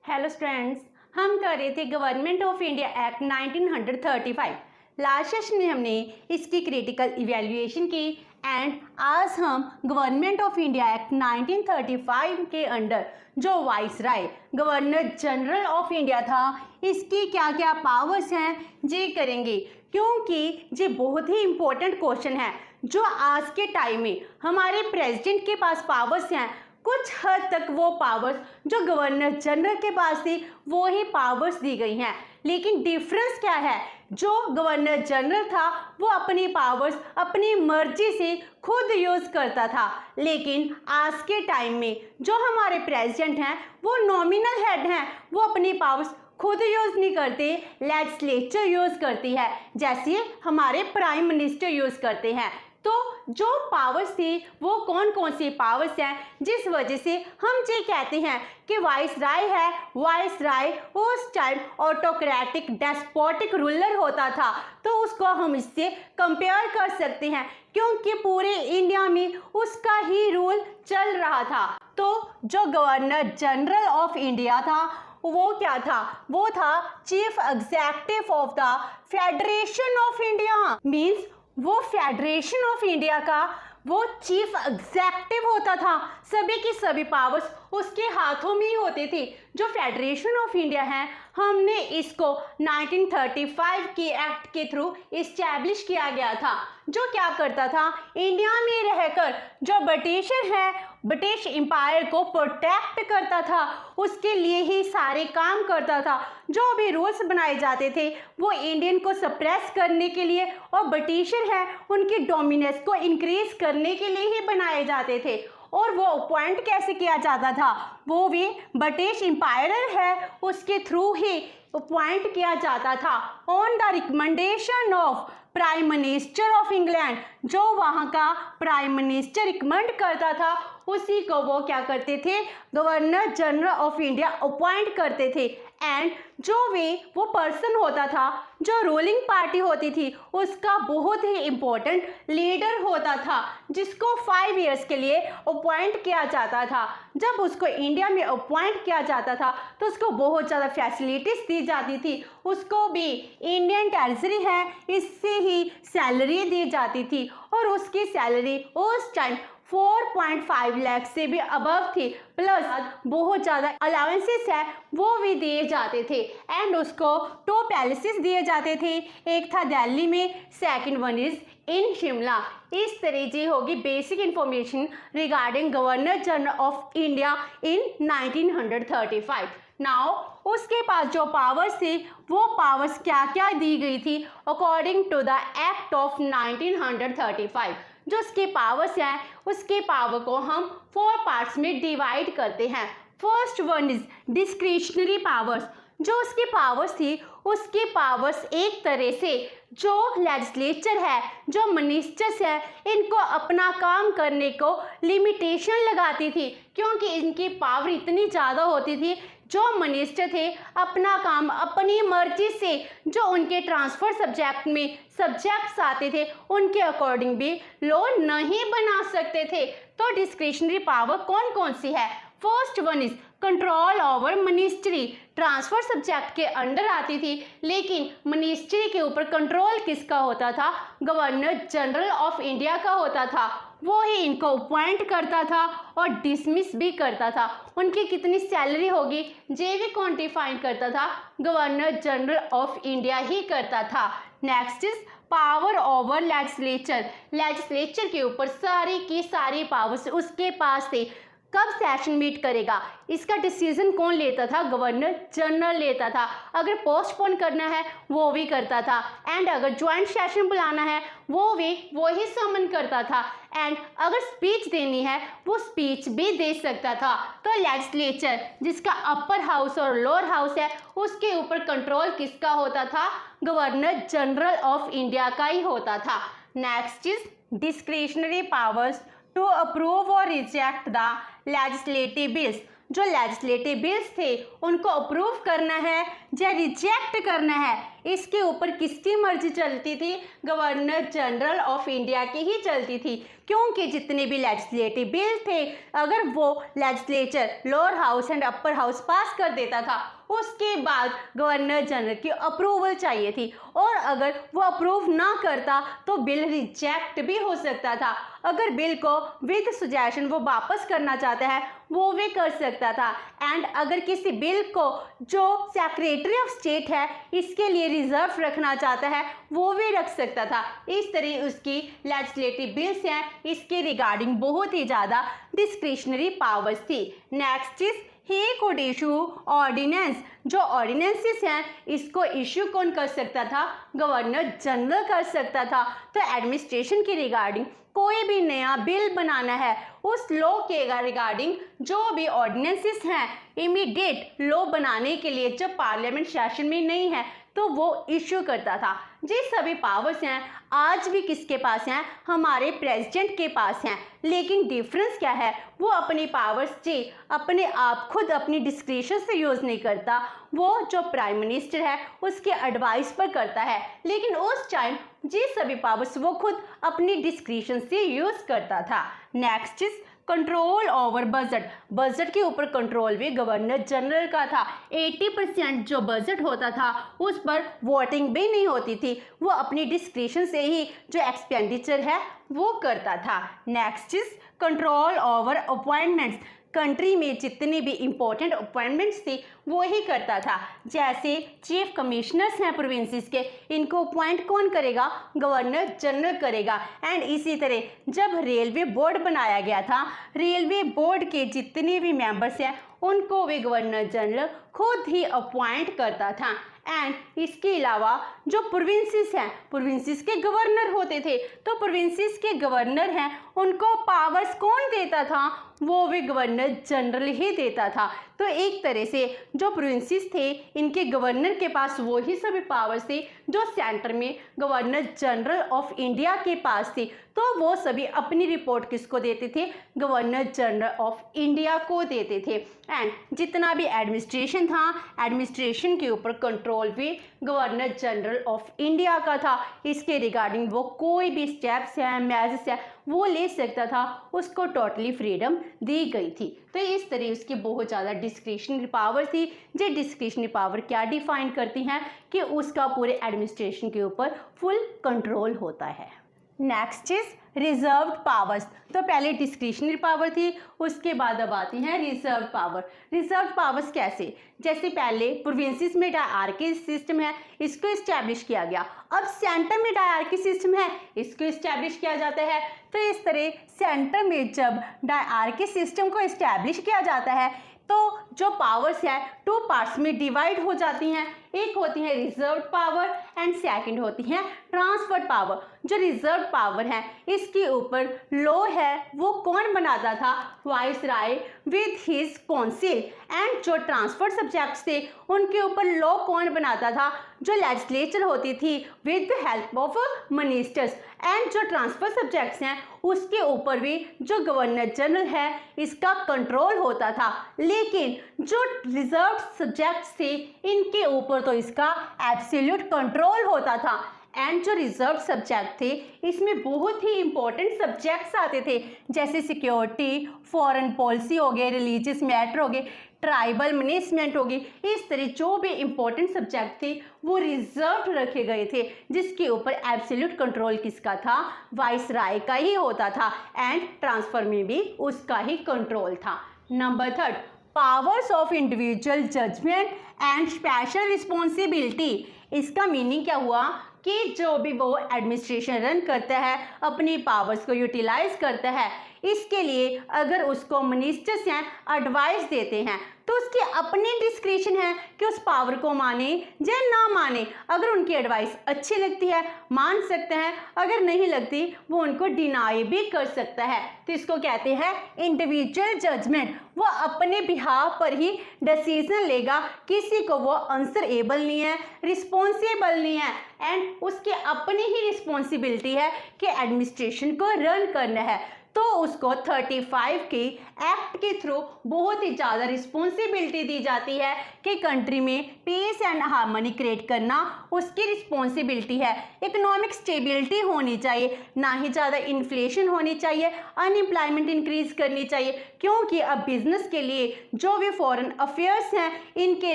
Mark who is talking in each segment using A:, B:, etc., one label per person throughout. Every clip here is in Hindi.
A: हेलो स्टूडेंट्स, हम कर रहे थे government of India act 1935। Last session में हमने इसकी क्रिटिकल इवैल्यूएशन की एंड आज हम गवर्नमेंट ऑफ इंडिया एक्ट 1935 के अंडर जो viceroy governor general of India था इसकी क्या क्या पावर्स हैं ये करेंगे, क्योंकि ये बहुत ही इम्पोर्टेंट क्वेश्चन है जो आज के टाइम में हमारे प्रेसिडेंट के पास पावर्स हैं। कुछ हद तक वो पावर्स जो गवर्नर जनरल के पास थी वो ही पावर्स दी गई हैं, लेकिन डिफरेंस क्या है, जो गवर्नर जनरल था वो अपनी पावर्स अपनी मर्जी से खुद यूज़ करता था, लेकिन आज के टाइम में जो हमारे प्रेसिडेंट हैं वो नॉमिनल हेड हैं, वो अपनी पावर्स खुद यूज़ नहीं करते, लेजिस्लेचर यूज़ करती है, जैसे हमारे प्राइम मिनिस्टर यूज़ करते हैं। तो जो पावर्स थी वो कौन कौन सी पावर्स हैं जिस वजह से हम ये कहते हैं कि वाइसराय है। वाइसराय उस टाइम ऑटोक्रेटिक डेस्पोटिक रूलर होता था, तो उसको हम इससे कंपेयर कर सकते हैं क्योंकि पूरे इंडिया में उसका ही रूल चल रहा था। तो जो गवर्नर जनरल ऑफ इंडिया था वो क्या था, वो था chief executive of the federation of India. Means वो फेडरेशन ऑफ इंडिया का वो चीफ एग्जीक्यूटिव होता था, सभी की सभी पावर्स उसके हाथों में ही होती थी। जो फेडरेशन ऑफ इंडिया है हमने इसको 1935 की एक्ट के थ्रू इस्टेब्लिश किया गया था, जो क्या करता था, इंडिया में रहकर जो ब्रिटिशर है ब्रिटिश एम्पायर को प्रोटेक्ट करता था, उसके लिए ही सारे काम करता था। जो भी रूल्स बनाए जाते थे वो इंडियन को सप्रेस करने के लिए और ब्रिटिशर है उनकी डोमिनेंस को इंक्रीज करने के लिए ही बनाए जाते थे। और वो अपॉइंट कैसे किया जाता था, वो भी ब्रिटिश एम्पायर है उसके थ्रू ही अपॉइंट किया जाता था on the recommendation of prime minister of England. जो वहाँ का प्राइम मिनिस्टर रिकमेंड करता था उसी को वो क्या करते थे, governor general of India appoint करते थे। एंड जो भी वो पर्सन होता था जो रूलिंग पार्टी होती थी उसका बहुत ही इम्पोर्टेंट लीडर होता था, जिसको 5 इयर्स के लिए अपॉइंट किया जाता था। जब उसको इंडिया में अपॉइंट किया जाता था तो उसको बहुत ज़्यादा फैसिलिटीज़ दी जाती थी, उसको भी इंडियन टेरिटरी है इससे ही सैलरी दी जाती थी और उसकी सैलरी उस टाइम 4.5 लाख से भी अबव थी, प्लस बहुत ज़्यादा अलाउंसेस है वो भी दिए जाते थे। एंड उसको 2 पैलेसेस दिए जाते थे, एक था दिल्ली में, second one is in Shimla. इस तरह की होगी basic information regarding governor general of India in 1935। Now उसके पास जो पावर्स थी वो पावर्स क्या क्या दी गई थी according to the act of 1935। जो उसके पावर्स हैं उसके पावर को हम 4 पार्ट्स में डिवाइड करते हैं। First one is discretionary powers. जो उसकी पावर्स थी उसकी पावर्स एक तरह से जो लेजिस्लेचर है जो मिनिस्टर्स है इनको अपना काम करने को लिमिटेशन लगाती थी, क्योंकि इनकी पावर इतनी ज़्यादा होती थी। जो मिनिस्टर थे अपना काम अपनी मर्जी से जो उनके ट्रांसफर सब्जेक्ट में सब्जेक्ट्स आते थे उनके अकॉर्डिंग भी लॉ नहीं बना सकते थे। तो डिस्क्रिशनरी पावर कौन कौन सी है, first one is control over ministry. Transfer subject के अंडर आती थी, लेकिन मिनिस्ट्री के ऊपर कंट्रोल किसका होता था, गवर्नर जनरल ऑफ इंडिया का होता था। वो ही इनको अपॉइंट करता था और डिसमिस भी करता था। उनकी कितनी सैलरी होगी ये भी क्वांटिफाई करता था गवर्नर जनरल ऑफ इंडिया ही करता था। Next is power over legislature. Legislature के ऊपर सारी की सारी पावर्स उसके पास थे। कब सेशन मीट करेगा इसका डिसीजन कौन लेता था, गवर्नर जनरल लेता था। अगर पोस्टपोन करना है वो भी करता था, एंड अगर ज्वाइंट सेशन बुलाना है वो ही समन करता था, एंड अगर स्पीच देनी है वो स्पीच भी दे सकता था। तो लेजिस्लेचर जिसका अपर हाउस और लोअर हाउस है उसके ऊपर कंट्रोल किसका होता था, गवर्नर जनरल ऑफ इंडिया का ही होता था। Next is discretionary powers to approve और रिजेक्ट द लेजिस्लेटिव बिल्स। जो लेजिस्लेटिव बिल्स थे उनको अप्रूव करना है या रिजेक्ट करना है, इसके ऊपर किसकी मर्जी चलती थी? गवर्नर जनरल ऑफ इंडिया की ही चलती थी, क्योंकि जितने भी लेजिस्लेटिव बिल थे अगर वो legislature lower house and upper house pass कर देता था उसके बाद गवर्नर जनरल की अप्रूवल चाहिए थी, और अगर वो अप्रूव ना करता तो बिल रिजेक्ट भी हो सकता था। अगर बिल को विद सजेशन वो वापस करना चाहता है वो भी कर सकता था। एंड अगर किसी बिल को जो सेक्रेटरी ऑफ स्टेट है इसके लिए रिजर्व रखना चाहता है वो भी रख सकता था। इस तरह उसकी लेजिस्लेटिव बिल्स हैं इसके रिगार्डिंग बहुत ही ज़्यादा डिस्क्रिशनरी पावर्स थी। Next is he could issue ordinance. जो ऑर्डिनेंसेस हैं इसको इशू कौन कर सकता था? गवर्नर जनरल कर सकता था। तो एडमिनिस्ट्रेशन के रिगार्डिंग कोई भी नया बिल बनाना है उस लॉ के रिगार्डिंग जो भी ऑर्डिनेंसेस हैं इमीडिएट लॉ बनाने के लिए जब पार्लियामेंट सेशन में नहीं है तो वो इशू करता था। जी सभी पावर्स हैं आज भी किसके पास हैं? हमारे प्रेसिडेंट के पास हैं। लेकिन डिफरेंस क्या है? वो अपनी पावर्स जी अपने आप खुद अपनी डिस्क्रिशन से यूज़ नहीं करता, वो जो प्राइम मिनिस्टर है उसके एडवाइस पर करता है। लेकिन उस टाइम जी सभी पावर्स वो खुद अपनी डिस्क्रिशन से यूज़ करता था। Next is control over budget. Budget के ऊपर कंट्रोल भी गवर्नर जनरल का था। 80% जो बजट होता था उस पर वोटिंग भी नहीं होती थी, वो अपनी डिस्क्रिशन से ही जो एक्सपेंडिचर है वो करता था। Next is control over appointments. Country में जितने भी इम्पोर्टेंट अपॉइंटमेंट्स थी वो ही करता था। जैसे चीफ कमिश्नर्स हैं प्रोविंसेस के, इनको अपॉइंट कौन करेगा? गवर्नर जनरल करेगा। एंड इसी तरह जब रेलवे बोर्ड बनाया गया था रेलवे बोर्ड के जितने भी मेंबर्स हैं उनको भी गवर्नर जनरल खुद ही अपॉइंट करता था। एंड इसके अलावा जो प्रोविंसेस हैं प्रोविंसेस के गवर्नर होते थे, तो प्रोविंसेस के गवर्नर हैं उनको पावर्स कौन देता था? वो भी गवर्नर जनरल ही देता था। तो एक तरह से जो प्रोविंसेस थे इनके गवर्नर के पास वो ही सभी पावर्स थे जो सेंटर में गवर्नर जनरल ऑफ इंडिया के पास थी। तो वो सभी अपनी रिपोर्ट किसको देते थे? गवर्नर जनरल ऑफ इंडिया को देते थे। एंड जितना भी एडमिनिस्ट्रेशन था एडमिनिस्ट्रेशन के ऊपर कंट्रोल भी गवर्नर जनरल ऑफ इंडिया का था। इसके रिगार्डिंग वो कोई भी स्टेप्स हैं मेजर्स हैं वो ले सकता था, उसको टोटली फ्रीडम दी गई थी। तो इस तरह उसकी बहुत ज़्यादा डिस्क्रिशनरी पावर थी। ये डिस्क्रिशनरी पावर क्या डिफाइन करती हैं? कि उसका पूरे एडमिनिस्ट्रेशन के ऊपर फुल कंट्रोल होता है। Next is reserved powers. तो पहले डिस्क्रिशनरी पावर थी, उसके बाद अब आती हैं रिजर्व पावर। रिजर्व पावर्स कैसे? जैसे पहले प्रोविंसेस में डायआर्की सिस्टम है इसको इस्टेब्लिश किया गया, अब सेंटर में डायआर्की सिस्टम है इसको इस्टेब्लिश किया जाता है। तो इस तरह सेंटर में जब डायआर्की सिस्टम को इस्टेब्लिश किया जाता है तो जो पावर्स है 2 पार्ट्स में डिवाइड हो जाती हैं। एक होती है रिजर्व पावर एंड सेकंड होती है ट्रांसफर्ड पावर। जो रिजर्व पावर है इसके ऊपर लॉ है वो कौन बनाता था? Viceroy with his council. And जो ट्रांसफर्ड सब्जेक्ट्स थे उनके ऊपर लॉ कौन बनाता था? जो लेजिस्लेचर होती थी with the help of ministers. And जो ट्रांसफर सब्जेक्ट्स हैं उसके ऊपर भी जो गवर्नर जनरल है इसका कंट्रोल होता था। लेकिन जो रिजर्व सब्जेक्ट्स थे इनके ऊपर तो इसका एब्सोल्यूट कंट्रोल होता था। एंड जो रिजर्व सब्जेक्ट थे इसमें बहुत ही इंपॉर्टेंट सब्जेक्ट्स आते थे, जैसे सिक्योरिटी, फॉरेन पॉलिसी हो गए, रिलीजियस मैटर हो गए, ट्राइबल मैनेजमेंट होगी। इस तरह जो भी इंपॉर्टेंट सब्जेक्ट थे वो रिजर्व रखे गए थे, जिसके ऊपर एब्सोल्यूट कंट्रोल किसका था? वाइसराय का ही होता था। एंड ट्रांसफर में भी उसका ही कंट्रोल था। Number 3, powers of individual judgement and special responsibility. इसका मीनिंग क्या हुआ? कि जो भी वो एडमिनिस्ट्रेशन रन करता है अपनी पावर्स को यूटिलाइज करता है, इसके लिए अगर उसको मिनिस्टर्स हैं एडवाइस देते हैं तो उसकी अपनी डिस्क्रिशन है कि उस पावर को माने या ना माने। अगर उनकी एडवाइस अच्छी लगती है मान सकते हैं, अगर नहीं लगती वो उनको डिनाई भी कर सकता है। तो इसको कहते हैं इंडिविजुअल जजमेंट। वो अपने बिहाफ पर ही डिसीजन लेगा, किसी को वो आंसरेबल नहीं है, रिस्पॉन्सिबल नहीं है। एंड उसकी अपनी ही रिस्पॉन्सिबिलिटी है कि एडमिनिस्ट्रेशन को रन करना है। तो उसको 35 के एक्ट के थ्रू बहुत ही ज़्यादा रिस्पॉन्सिबिलिटी दी जाती है कि कंट्री में पीस एंड हार्मनी क्रिएट करना उसकी रिस्पॉन्सिबिलिटी है। इकोनॉमिक स्टेबिलिटी होनी चाहिए, ना ही ज़्यादा इन्फ्लेशन होनी चाहिए, अनएम्प्लॉयमेंट इंक्रीज करनी चाहिए, क्योंकि अब बिजनेस के लिए जो भी फॉरेन अफेयर्स हैं इनके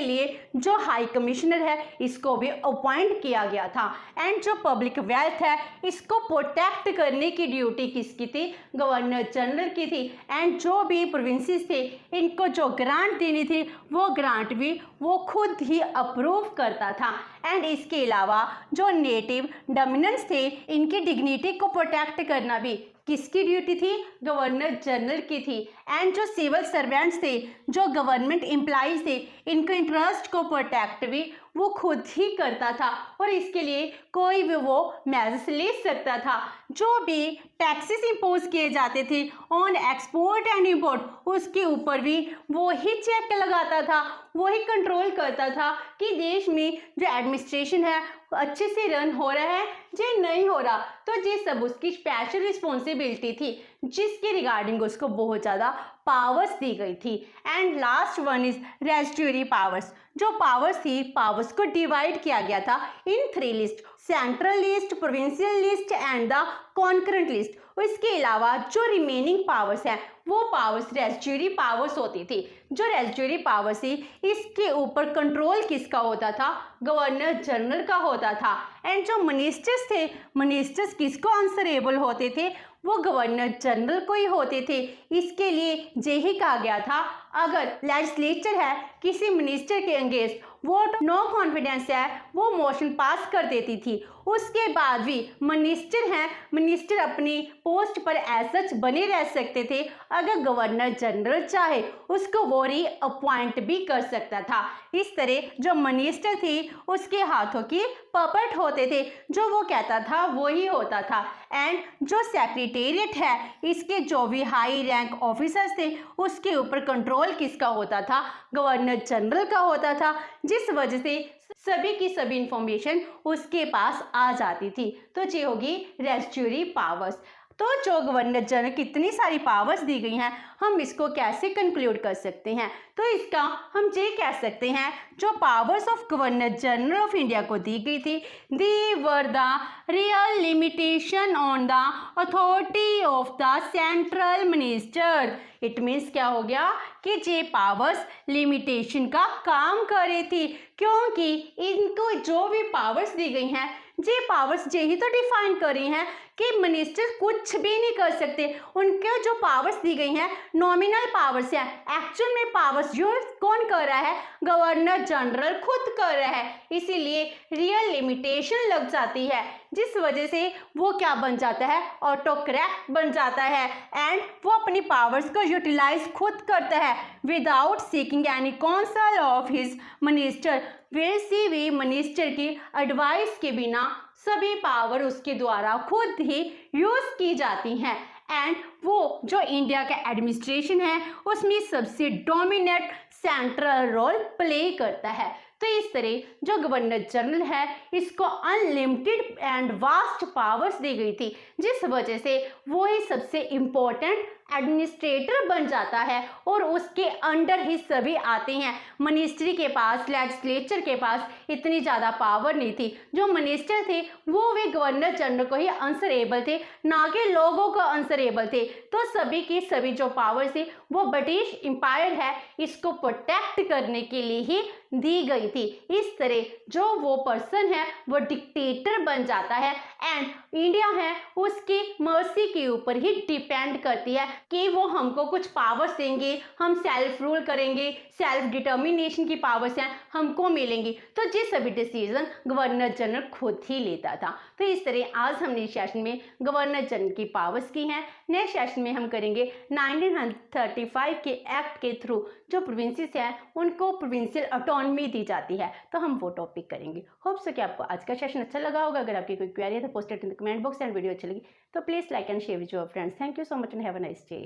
A: लिए जो हाई कमिश्नर है इसको भी अपॉइंट किया गया था। एंड जो पब्लिक वेल्थ है इसको प्रोटेक्ट करने की ड्यूटी किसकी थी? गवर्नर जनरल की थी। एंड जो भी प्रोविंसेस थे इनको जो ग्रांट देनी थी वो ग्रांट भी वो खुद ही अप्रूव करता था। एंड इसके अलावा जो नेटिव डोमिनेंस थे इनकी डिग्निटी को प्रोटेक्ट करना भी किसकी ड्यूटी थी? गवर्नर जनरल की थी। एंड जो सिविल सर्वेंट्स थे, जो गवर्नमेंट एम्प्लॉइज थे, इनके इंटरेस्ट को प्रोटेक्ट भी वो खुद ही करता था और इसके लिए कोई भी वो मेजर्स ले सकता था। जो भी टैक्सेस इंपोज किए जाते थे ऑन एक्सपोर्ट एंड इंपोर्ट उसके ऊपर भी वो ही चेक लगाता था, वो ही कंट्रोल करता था कि देश में जो एडमिनिस्ट्रेशन है अच्छे से रन हो रहा है या नहीं हो रहा। तो ये सब उसकी स्पेशल रिस्पॉन्सिबिलिटी थी जिसके रिगार्डिंग उसको बहुत ज़्यादा पावर्स दी गई थी। And last one is residuary powers. जो पावर्स थी पावर्स को डिवाइड किया गया था in 3 list, central list, provincial list and the concurrent list. इसके अलावा जो रिमेनिंग पावर्स हैं वो पावर्स रेस्ट्यूरी पावर्स होती थी। जो रेस्ट्यूरी पावर्स थी इसके ऊपर कंट्रोल किसका होता था? गवर्नर जनरल का होता था। एंड जो मिनिस्टर्स थे, मिनिस्टर्स किसको आंसरेबल होते थे? वो गवर्नर जनरल को ही होते थे। इसके लिए यही कहा गया था अगर लेजिस्लेचर है किसी मिनिस्टर के अगेंस्ट वोट नो कॉन्फिडेंस है वो मोशन पास कर देती थी, उसके बाद भी मिनिस्टर हैं, मिनिस्टर अपनी पोस्ट पर एज सच बने रह सकते थे। अगर गवर्नर जनरल चाहे उसको वो री अपॉइंट भी कर सकता था। इस तरह जो मिनिस्टर थी उसके हाथों की पपेट होते थे, जो वो कहता था वो ही होता था। एंड जो सेक्रेटेरिएट है इसके जो भी हाई रैंक ऑफिसर्स थे उसके ऊपर कंट्रोल किसका होता था? गवर्नर जनरल का होता था, जिस वजह से सभी की सभी इंफॉर्मेशन उसके पास आ जाती थी। तो ये होगी रेस्ट्यूरी पावर्स। तो जो गवर्नर जनरल की इतनी सारी पावर्स दी गई हैं हम इसको कैसे कंक्लूड कर सकते हैं? तो इसका हम ये कह सकते हैं जो powers of governor general of India को दी गई थी these were the real limitation on the authority of the central minister. It means क्या हो गया कि ये पावर्स लिमिटेशन का काम कर रही थी, क्योंकि इनको जो भी पावर्स दी गई हैं ये पावर्स यही तो डिफाइन कर रही हैं कि मिनिस्टर कुछ भी नहीं कर सकते। उनके जो पावर्स दी गई हैं नॉमिनल पावर्स हैं, एक्चुअल में पावर्स यूज कौन कर रहा है? गवर्नर जनरल खुद कर रहा है। इसीलिए रियल लिमिटेशन लग जाती है, जिस वजह से वो क्या बन जाता है? ऑटोक्रेट बन जाता है। एंड वो अपनी पावर्स को यूटिलाइज खुद करता है without seeking any council of his minister. वैसे भी मिनिस्टर की एडवाइस के बिना सभी पावर उसके द्वारा खुद ही यूज की जाती हैं। एंड वो जो इंडिया का एडमिनिस्ट्रेशन है उसमें सबसे डोमिनेट सेंट्रल रोल प्ले करता है। तो इस तरह जो गवर्नर जनरल है इसको अनलिमिटेड एंड वास्ट पावर्स दी गई थी, जिस वजह से वो ही सबसे इम्पोर्टेंट एडमिनिस्ट्रेटर बन जाता है और उसके अंडर ही सभी आते हैं। मिनिस्ट्री के पास, लेजिस्लेचर के पास इतनी ज़्यादा पावर नहीं थी। जो मिनिस्टर थे वो भी गवर्नर जनरल को ही आंसरेबल थे, ना कि लोगों को आंसरेबल थे। तो सभी की सभी जो पावर थी वो ब्रिटिश एम्पायर है इसको प्रोटेक्ट करने के लिए ही दी गई थी। इस तरह जो वो पर्सन है वो डिक्टेटर बन जाता है एंड इंडिया है उसकी मर्सी के ऊपर ही डिपेंड करती है कि वो हमको कुछ पावर्स देंगे, हम सेल्फ रूल करेंगे, सेल्फ डिटर्मिनेशन की पावर्स हैं हमको मिलेंगी। तो ये सभी डिसीजन गवर्नर जनरल खुद ही लेता था। तो इस तरह आज हमने इस सेशन में गवर्नर जनरल की पावर्स की हैं। नेक्स्ट सेशन में हम करेंगे 1935 के एक्ट के थ्रू जो प्रोविंसेस हैं उनको प्रोविंशियल ऑटोनॉमी दी जाती है, तो हम वो टॉपिक करेंगे। होप सो कि आपको आज का सेशन अच्छा लगा होगा। अगर आपकी कोई क्वेरी है तो post it in the comment box and video अच्छी लगी तो please like and share with your friends. Thank you so much and have a nice day.